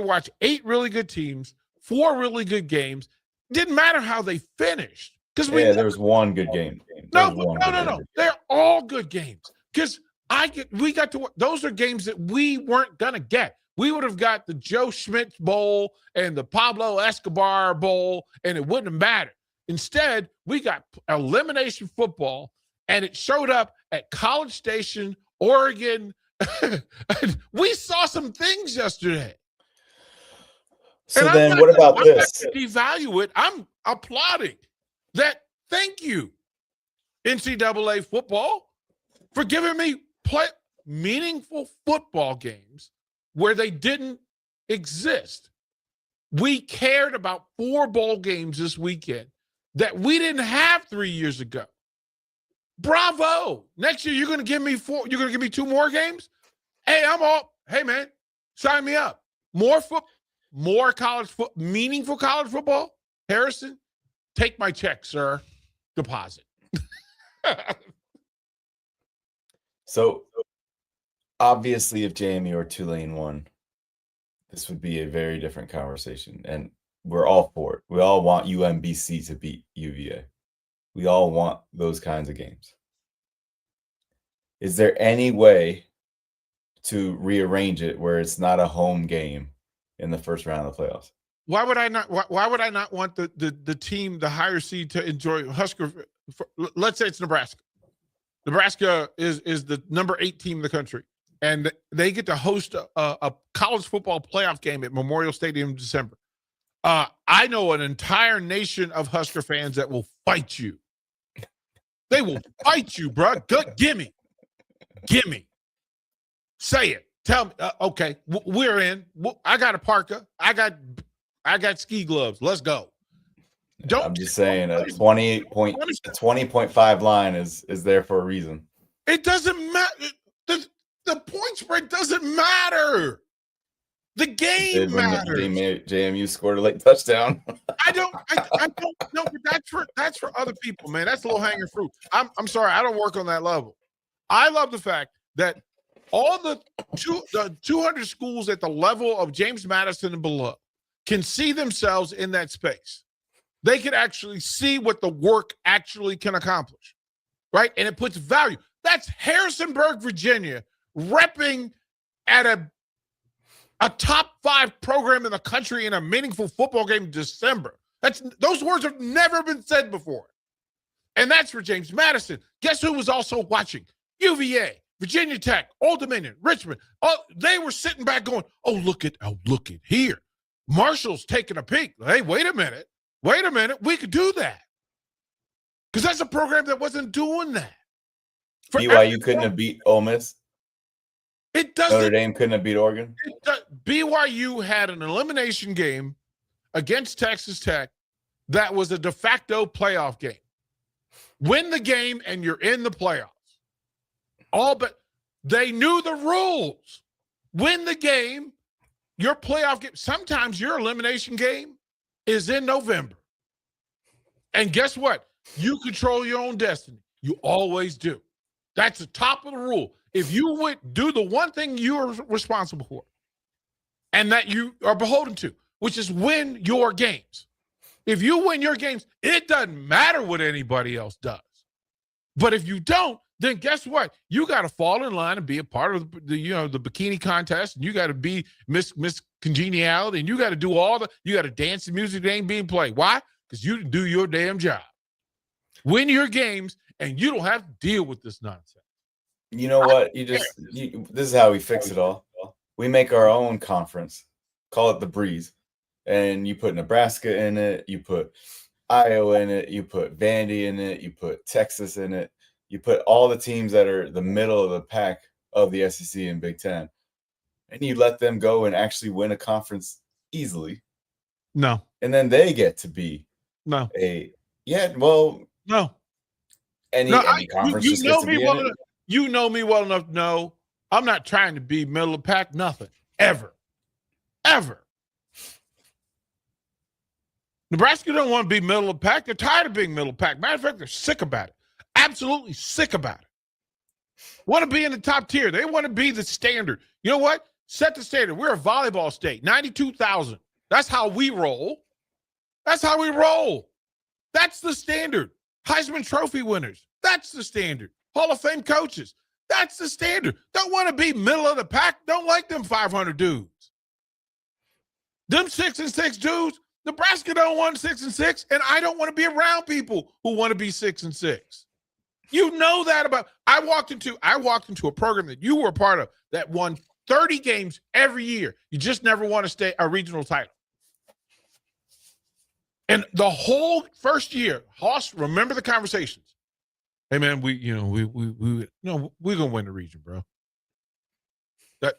watch 8 really good teams, 4 really good games. Didn't matter how they finished. There was one good game. No. They're all good games. Because we got to, those are games that we weren't gonna get. We would have got the Joe Schmidt Bowl and the Pablo Escobar Bowl, and it wouldn't have mattered. Instead, we got elimination football, and it showed up at College Station, Oregon. We saw some things yesterday. So then what about this? Devalue it. I'm applauding that. Thank you, NCAA football, for giving me meaningful football games where they didn't exist. We cared about 4 bowl games this weekend that we didn't have 3 years ago. Bravo. Next year, you're going to give me 4. You're going to give me 2 more games? Hey, hey, man, sign me up. More meaningful college football. Harrison, take my check, sir. Deposit. So, obviously, if JMU or Tulane won, this would be a very different conversation. And we're all for it. We all want UMBC to beat UVA. We all want those kinds of games. Is there any way to rearrange it where it's not a home game in the first round of the playoffs? Why would I not want the team, the higher seed, to enjoy Husker? Let's say it's Nebraska. Nebraska is the number 8 team in the country, and they get to host a college football playoff game at Memorial Stadium in December. I know an entire nation of Husker fans that will fight you. They will fight you, bro. Gimme. Say it. Tell me. Okay, we're in. I got a parka. I got ski gloves. Let's go. I'm just saying a 20.5 line is there for a reason. It doesn't matter. The point spread doesn't matter. The game matters. JMU scored a late touchdown. I don't know, but that's for other people, man. That's low hanging fruit. I'm sorry, I don't work on that level. I love the fact that all the 200 schools at the level of James Madison and below can see themselves in that space. They can actually see what the work actually can accomplish, right? And it puts value. That's Harrisonburg, Virginia, repping at a top 5 program in the country in a meaningful football game in December. Those words have never been said before. And that's for James Madison. Guess who was also watching? UVA, Virginia Tech, Old Dominion, Richmond. They were sitting back going, look at here. Marshall's taking a peek. Hey, wait a minute. We could do that. Because that's a program that wasn't doing that. BYU couldn't have beat Ole Miss. It doesn't. Notre Dame couldn't have beat Oregon. BYU had an elimination game against Texas Tech that was a de facto playoff game. Win the game and you're in the playoffs. But they knew the rules. Win the game your playoff game, sometimes your elimination game is in November. And guess what? You control your own destiny. You always do. That's the top of the rule. If you would do the one thing you are responsible for and that you are beholden to, which is win your games. If you win your games, it doesn't matter what anybody else does. But if you don't, then guess what? You got to fall in line and be a part of the bikini contest, and you got to be Miss Congeniality, and you got to do you got to dance the music that ain't being played. Why? Because you do your damn job. Win your games, and you don't have to deal with this nonsense. You know what? This is how we fix it all. We make our own conference, call it the Breeze, and you put Nebraska in it, you put Iowa in it, you put Vandy in it, you put Texas in it, you put all the teams that are the middle of the pack of the SEC and Big Ten, and you let them go and actually win a conference easily. No. And then they get to be no. Any conference just gets to be in it. You know me well enough to know I'm not trying to be middle of the pack, nothing. Ever. Nebraska don't want to be middle of the pack. They're tired of being middle of the pack. Matter of fact, they're sick about it. Absolutely sick about it. Want to be in the top tier. They want to be the standard. You know what? Set the standard. We're a volleyball state. 92,000. That's how we roll. That's the standard. Heisman Trophy winners. That's the standard. Hall of Fame coaches. That's the standard. Don't want to be middle of the pack. Don't like them 500 dudes. Them 6-6 dudes, Nebraska don't want 6-6, and I don't want to be around people who want to be 6-6. You know that about. I walked into a program that you were a part of that won 30 games every year. You just never want to stay a regional title. And the whole first year, Hoss, remember the conversations. Hey man, we're gonna win the region, bro.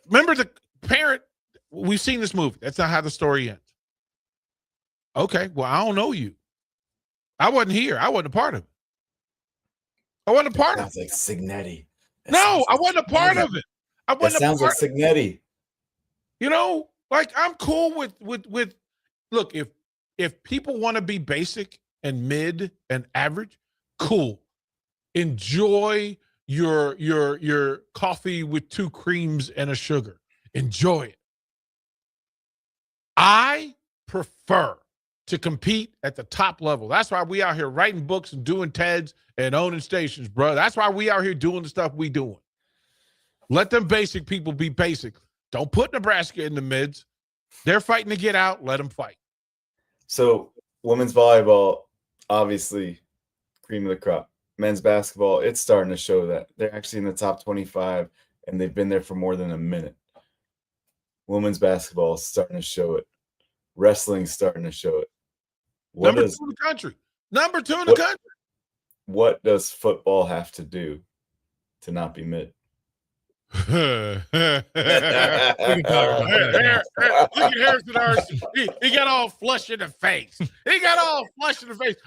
Remember the parent. We've seen this movie. That's not how the story ends. Okay, well, I don't know you. I wasn't here. I wasn't a part of it. Sounds like Signetti. I wasn't a part of it. That sounds like Signetti. You know, like I'm cool with. Look, if people want to be basic and mid and average, cool. Enjoy your coffee with 2 creams and a sugar. Enjoy it. I prefer to compete at the top level. That's why we out here writing books and doing TEDs and owning stations, bro. That's why we out here doing the stuff we doing. Let them basic people be basic. Don't put Nebraska in the mids. They're fighting to get out. Let them fight. So women's volleyball, obviously, cream of the crop. Men's basketball, it's starting to show that. They're actually in the top 25, and they've been there for more than a minute. Women's basketball is starting to show it. Wrestling's starting to show it. Number 2 in the country. Number 2 in the country. What does football have to do to not be mid? Look at Harrison Arts. He got all flushed in the face.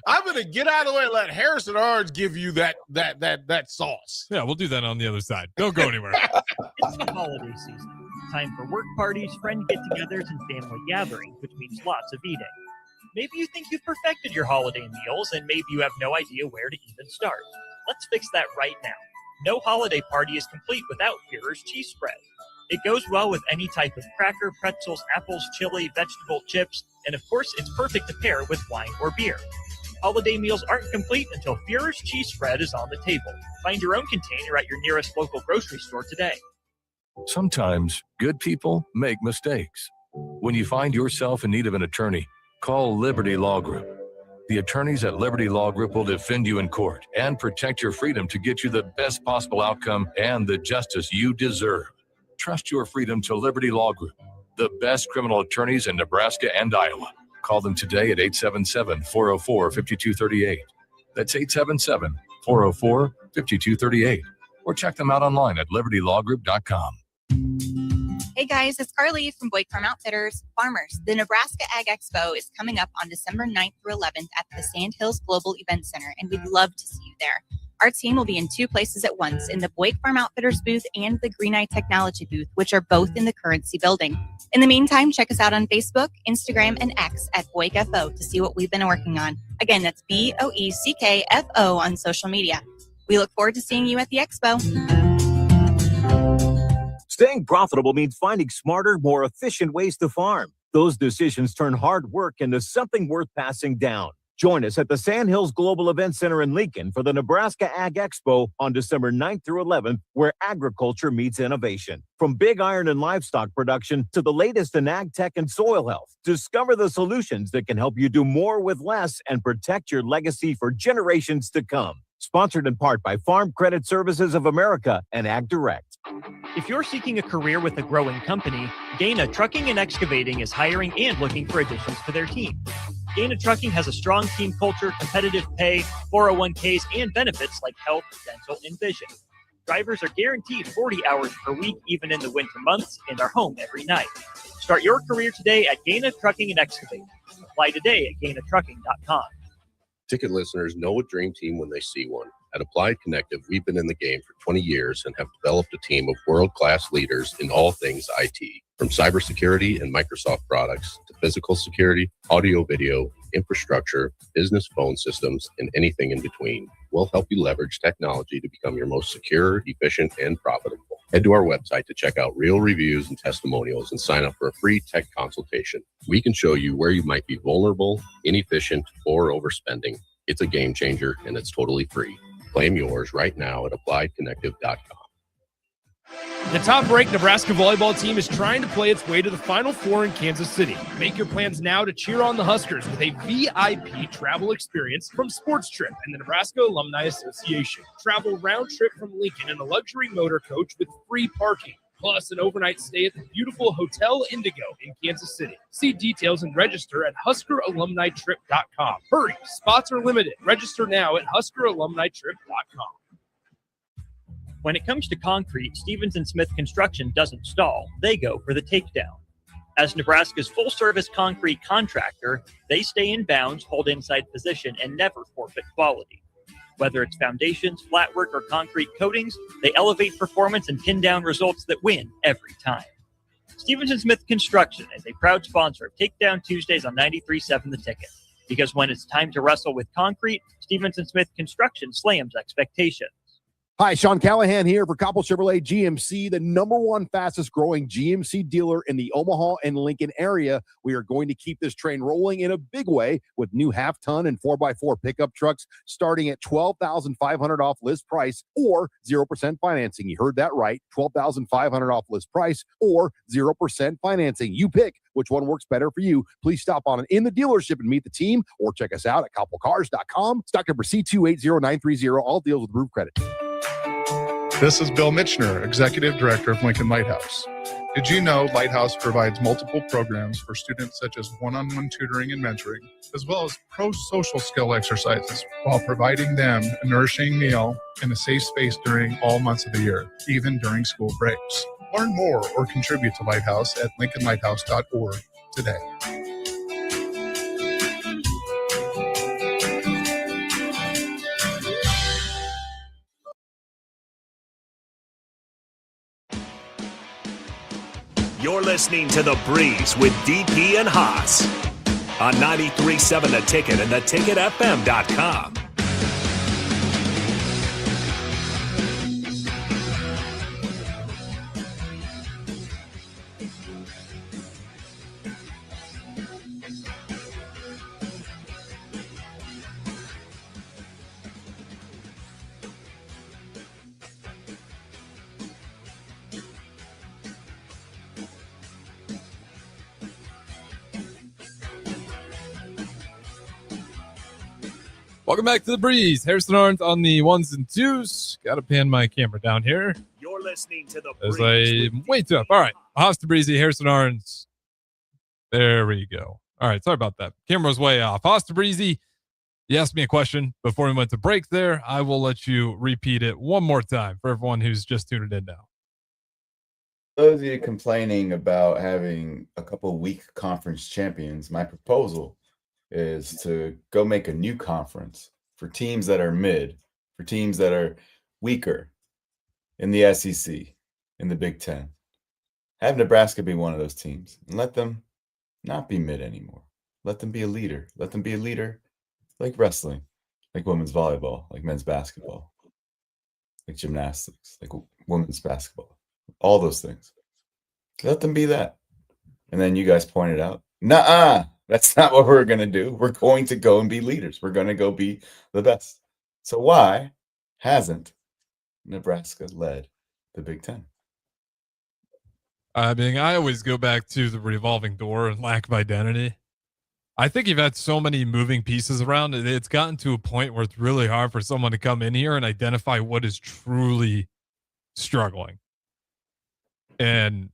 I'm gonna get out of the way and let Harrison Arts give you that sauce. Yeah, we'll do that on the other side. Don't go anywhere. It's the holiday season. Time for work parties, friend get-togethers, and family gatherings, which means lots of eating. Maybe you think you've perfected your holiday meals, and maybe you have no idea where to even start. Let's fix that right now. No holiday party is complete without Führer's cheese spread. It goes well with any type of cracker, pretzels, apples, chili, vegetable, chips, and of course, it's perfect to pair with wine or beer. Holiday meals aren't complete until Führer's cheese spread is on the table. Find your own container at your nearest local grocery store today. Sometimes good people make mistakes. When you find yourself in need of an attorney, call Liberty Law Group. The attorneys at Liberty Law Group will defend you in court and protect your freedom to get you the best possible outcome and the justice you deserve. Trust your freedom to Liberty Law Group, the best criminal attorneys in Nebraska and Iowa. Call them today at 877-404-5238. That's 877-404-5238. Or check them out online at libertylawgroup.com. Hey guys, it's Carly from Boyd Farm Outfitters. Farmers, the Nebraska Ag Expo is coming up on December 9th through 11th at the Sand Hills Global Event Center, and we'd love to see you there. Our team will be in two places at once, in the Boyk Farm Outfitters booth and the Green Eye Technology booth, which are both in the Currency building. In the meantime, check us out on Facebook, Instagram, and X at BoykFO to see what we've been working on. Again, that's BOECKFO on social media. We look forward to seeing you at the expo. Staying profitable means finding smarter, more efficient ways to farm. Those decisions turn hard work into something worth passing down. Join us at the Sandhills Global Event Center in Lincoln for the Nebraska Ag Expo on December 9th through 11th, where agriculture meets innovation. From big iron and livestock production to the latest in ag tech and soil health, discover the solutions that can help you do more with less and protect your legacy for generations to come. Sponsored in part by Farm Credit Services of America and Ag Direct. If you're seeking a career with a growing company, Dana Trucking and Excavating is hiring and looking for additions to their team. Dana Trucking has a strong team culture, competitive pay, 401ks, and benefits like health, dental, and vision. Drivers are guaranteed 40 hours per week, even in the winter months, and are home every night. Start your career today at Dana Trucking and Excavating. Apply today at DanaTrucking.com. Ticket listeners know a dream team when they see one. At Applied Connective, we've been in the game for 20 years and have developed a team of world-class leaders in all things IT. From cybersecurity and Microsoft products to physical security, audio-video, infrastructure, business phone systems, and anything in between, we'll help you leverage technology to become your most secure, efficient, and profitable. Head to our website to check out real reviews and testimonials and sign up for a free tech consultation. We can show you where you might be vulnerable, inefficient, or overspending. It's a game changer, and it's totally free. Claim yours right now at appliedconnective.com. The top-ranked Nebraska volleyball team is trying to play its way to the Final Four in Kansas City. Make your plans now to cheer on the Huskers with a VIP travel experience from Sports Trip and the Nebraska Alumni Association. Travel round trip from Lincoln in a luxury motor coach with free parking, plus an overnight stay at the beautiful Hotel Indigo in Kansas City. See details and register at HuskerAlumniTrip.com. Hurry, spots are limited. Register now at HuskerAlumniTrip.com. When it comes to concrete, Stevens & Smith Construction doesn't stall. They go for the takedown. As Nebraska's full-service concrete contractor, they stay in bounds, hold inside position, and never forfeit quality. Whether it's foundations, flatwork, or concrete coatings, they elevate performance and pin down results that win every time. Stevens & Smith Construction is a proud sponsor of Takedown Tuesdays on 93.7 The Ticket. Because when it's time to wrestle with concrete, Stevens & Smith Construction slams expectations. Hi, Sean Callahan here for Coppell Chevrolet GMC, the #1 fastest growing GMC dealer in the Omaha and Lincoln area. We are going to keep this train rolling in a big way with new half-ton and 4x4 pickup trucks starting at $12,500 off list price or 0% financing. You heard that right, $12,500 off list price or 0% financing. You pick which one works better for you. Please stop on in the dealership and meet the team or check us out at CoppellCars.com. Stock number C280930. All deals with approved credit. This is Bill Mitchner, Executive Director of Lincoln Lighthouse. Did you know Lighthouse provides multiple programs for students such as one-on-one tutoring and mentoring, as well as pro-social skill exercises, while providing them a nourishing meal and a safe space during all months of the year, even during school breaks? Learn more or contribute to Lighthouse at lincolnlighthouse.org today. You're listening to The Breeze with DP and Haas on 93.7 The Ticket and theticketfm.com. Welcome back to The Breeze. Harrison Arns on the ones and twos. Got to pan my camera down here You're listening to The as Breeze. I way too up. All right. Haas to Breezy, Harrison Arns. There we go. All right. Sorry about that. Camera was way off. Haas to Breezy. You asked me a question before we went to break there. I will let you repeat it one more time for everyone who's just tuned in now. Those of you complaining about having a couple weak conference champions, my proposal is to go make a new conference for teams that are mid, for teams that are weaker in the SEC, in the Big Ten. Have Nebraska be one of those teams and let them not be mid anymore. Let them be a leader. Let them be a leader like wrestling, like women's volleyball, like men's basketball, like gymnastics, like women's basketball, all those things. Let them be that. And then you guys pointed out, nuh-uh, that's not what we're going to do. We're going to go and be leaders. We're going to go be the best. So why hasn't Nebraska led the Big Ten? I mean, I always go back to the revolving door and lack of identity. I think you've had so many moving pieces around. It's gotten to a point where it's really hard for someone to come in here and identify what is truly struggling. And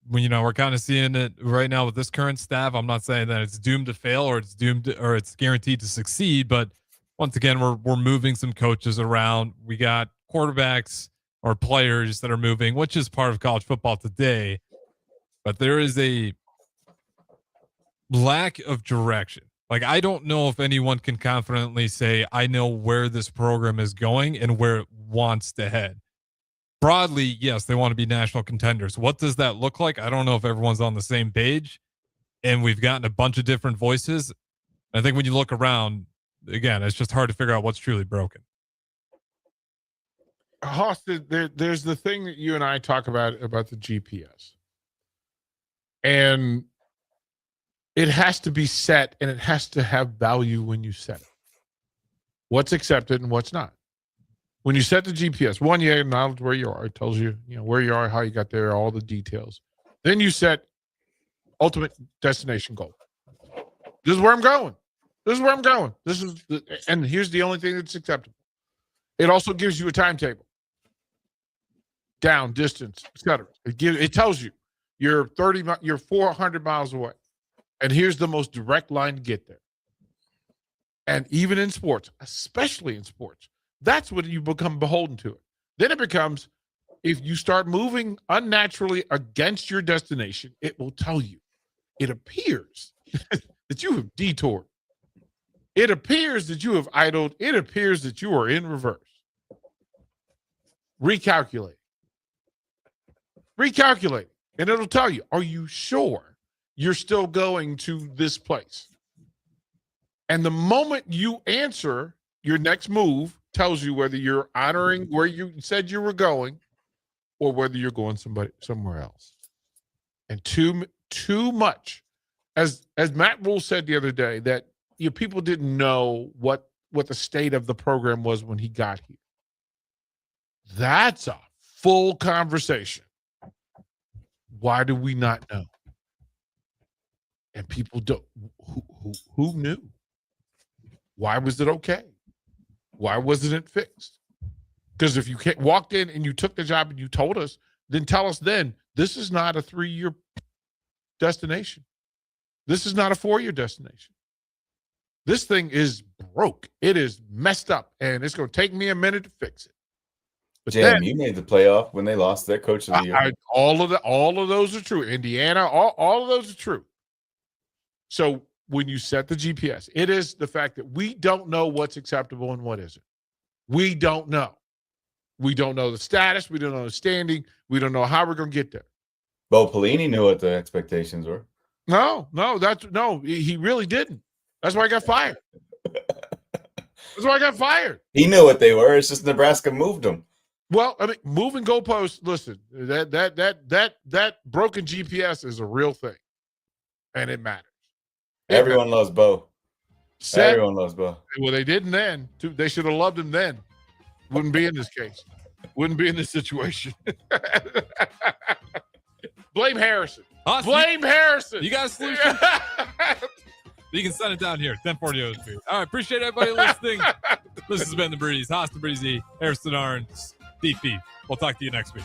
when, you know, we're kind of seeing it right now with this current staff. I'm not saying that it's doomed to fail or it's doomed to, or it's guaranteed to succeed, but once again, we're moving some coaches around. We got quarterbacks or players that are moving, which is part of college football today. But there is a lack of direction. Like, I don't know if anyone can confidently say, I know where this program is going and where it wants to head. Broadly, yes, they want to be national contenders. What does that look like? I don't know if everyone's on the same page, and we've gotten a bunch of different voices. I think when you look around, again, it's just hard to figure out what's truly broken. Hoss, there's the thing that you and I talk about the GPS. And it has to be set, and it has to have value when you set it. What's accepted and what's not. When you set the GPS, one, you acknowledge where you are. It tells you, where you are, how you got there, all the details. Then you set ultimate destination goal. This is where I'm going. This is where I'm going. And here's the only thing that's acceptable. It also gives you a timetable. Down, distance, etc. It tells you you're 400 miles away. And here's the most direct line to get there. And even in sports, especially in sports, that's when you become beholden to it. Then it becomes, if you start moving unnaturally against your destination, it will tell you. It appears that you have detoured. It appears that you have idled. It appears that you are in reverse. Recalculate. And it'll tell you, are you sure you're still going to this place? And the moment you answer, your next move tells you whether you're honoring where you said you were going or whether you're going somewhere else. And too much, as Matt Rule said the other day, that people didn't know what the state of the program was when he got here. That's a full conversation. Why do we not know? And people don't. Who knew? Why was it okay? Why wasn't it fixed? Because if you walked in and you took the job and you told us, then tell us then, this is not a 3-year destination. This is not a 4-year destination. This thing is broke. It is messed up, and it's going to take me a minute to fix it. But Jam, you made the playoff when they lost their coach of the year. All of those are true. Indiana, all of those are true. So when you set the GPS, it is the fact that we don't know what's acceptable and what isn't. We don't know. We don't know the status. We don't know the standing. We don't know how we're going to get there. Bo Pelini knew what the expectations were. No, he really didn't. That's why I got fired. He knew what they were. It's just Nebraska moved them. Well, I mean, moving goalposts. Listen, that broken GPS is a real thing, and it matters. Everyone loves Bo. Everyone loves Bo. Well, they didn't then. They should have loved him then. Wouldn't be in this case. Wouldn't be in this situation. Blame Harrison. Blame Harrison. You got a solution? You can send it down here. 1040 OSB. All right. Appreciate everybody listening. This has been The Breeze. Haas, the Breezy, Harrison Arns, DP. We'll talk to you next week.